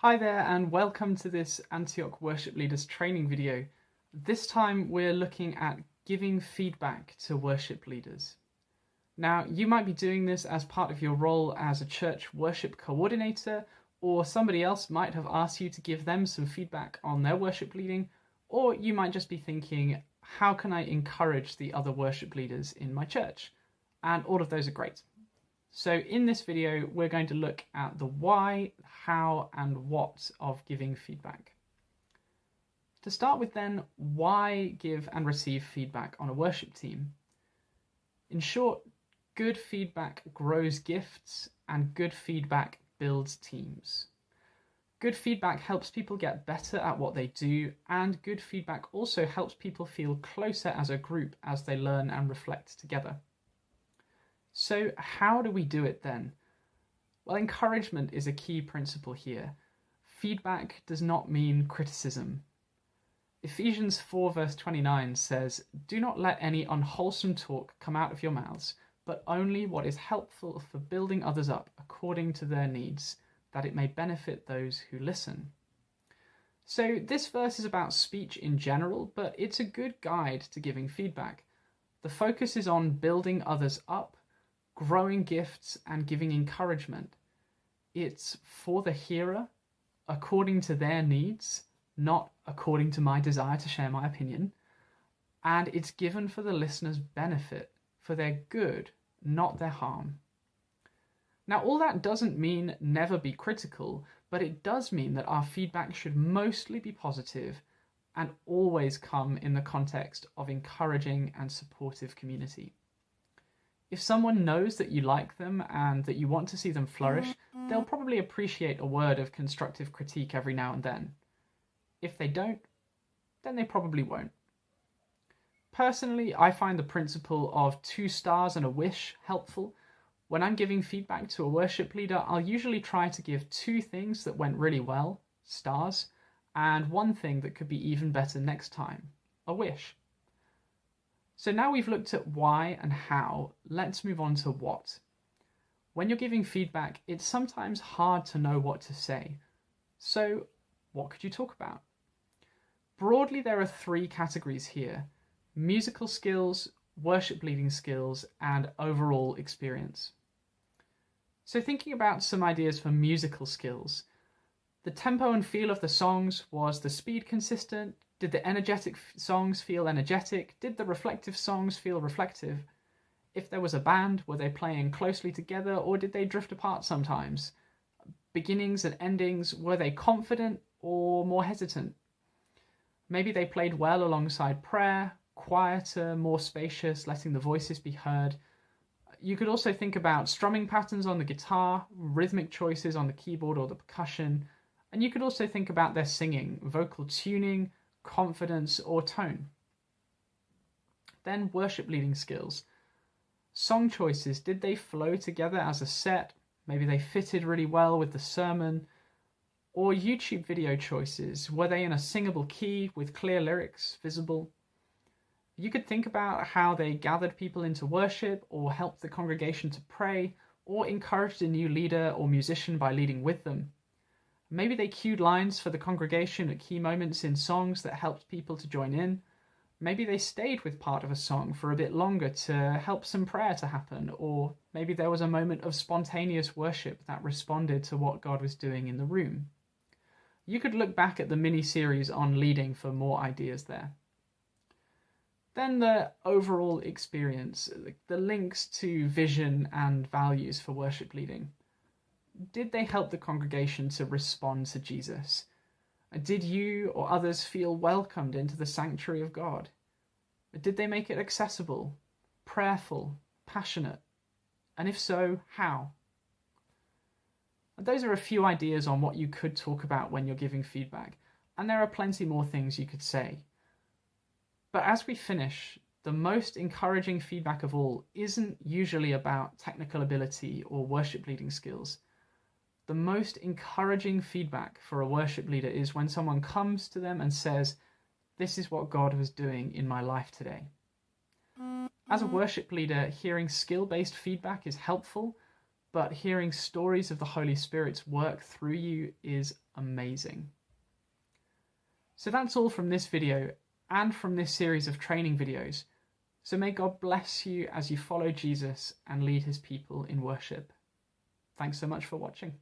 Hi there and welcome to this Antioch Worship Leaders training video. This time we're looking at giving feedback to worship leaders. Now you might be doing this as part of your role as a church worship coordinator, or somebody else might have asked you to give them some feedback on their worship leading, or you might just be thinking, how can I encourage the other worship leaders in my church? And all of those are great. So in this video, we're going to look at the why, how, and what of giving feedback. To start with then, why give and receive feedback on a worship team? In short, good feedback grows gifts and good feedback builds teams. Good feedback helps people get better at what they do, and good feedback also helps people feel closer as a group as they learn and reflect together. So how do we do it then? Well, encouragement is a key principle here. Feedback does not mean criticism. Ephesians 4 verse 29 says, "Do not let any unwholesome talk come out of your mouths, but only what is helpful for building others up according to their needs, that it may benefit those who listen." So this verse is about speech in general, but it's a good guide to giving feedback. The focus is on building others up, growing gifts, and giving encouragement. It's for the hearer, according to their needs, not according to my desire to share my opinion. And it's given for the listener's benefit, for their good, not their harm. Now, all that doesn't mean never be critical, but it does mean that our feedback should mostly be positive and always come in the context of encouraging and supportive community. If someone knows that you like them and that you want to see them flourish, they'll probably appreciate a word of constructive critique every now and then. If they don't, then they probably won't. Personally, I find the principle of 2 stars and a wish helpful. When I'm giving feedback to a worship leader, I'll usually try to give 2 things that went really well, stars, and 1 thing that could be even better next time, a wish. So now we've looked at why and how, let's move on to what. When you're giving feedback, it's sometimes hard to know what to say. So what could you talk about? Broadly, there are 3 categories here: musical skills, worship leading skills, and overall experience. So thinking about some ideas for musical skills, the tempo and feel of the songs, was the speed consistent? Did the energetic songs feel energetic? Did the reflective songs feel reflective? If there was a band, were they playing closely together, or did they drift apart sometimes? Beginnings and endings, were they confident or more hesitant? Maybe they played well alongside prayer, quieter, more spacious, letting the voices be heard. You could also think about strumming patterns on the guitar, rhythmic choices on the keyboard or the percussion, and you could also think about their singing, vocal tuning, confidence, or tone. Then worship leading skills. Song choices, did they flow together as a set? Maybe they fitted really well with the sermon. Or YouTube video choices, were they in a singable key with clear lyrics visible? You could think about how they gathered people into worship, or helped the congregation to pray, or encouraged a new leader or musician by leading with them. Maybe they cued lines for the congregation at key moments in songs that helped people to join in. Maybe they stayed with part of a song for a bit longer to help some prayer to happen, or maybe there was a moment of spontaneous worship that responded to what God was doing in the room. You could look back at the mini-series on leading for more ideas there. Then the overall experience, the links to vision and values for worship leading. Did they help the congregation to respond to Jesus? Did you or others feel welcomed into the sanctuary of God? Did they make it accessible, prayerful, passionate? And if so, how? And those are a few ideas on what you could talk about when you're giving feedback, and there are plenty more things you could say. But as we finish, the most encouraging feedback of all isn't usually about technical ability or worship leading skills. The most encouraging feedback for a worship leader is when someone comes to them and says, "This is what God was doing in my life today." As a worship leader, hearing skill-based feedback is helpful, but hearing stories of the Holy Spirit's work through you is amazing. So that's all from this video and from this series of training videos. So may God bless you as you follow Jesus and lead his people in worship. Thanks so much for watching.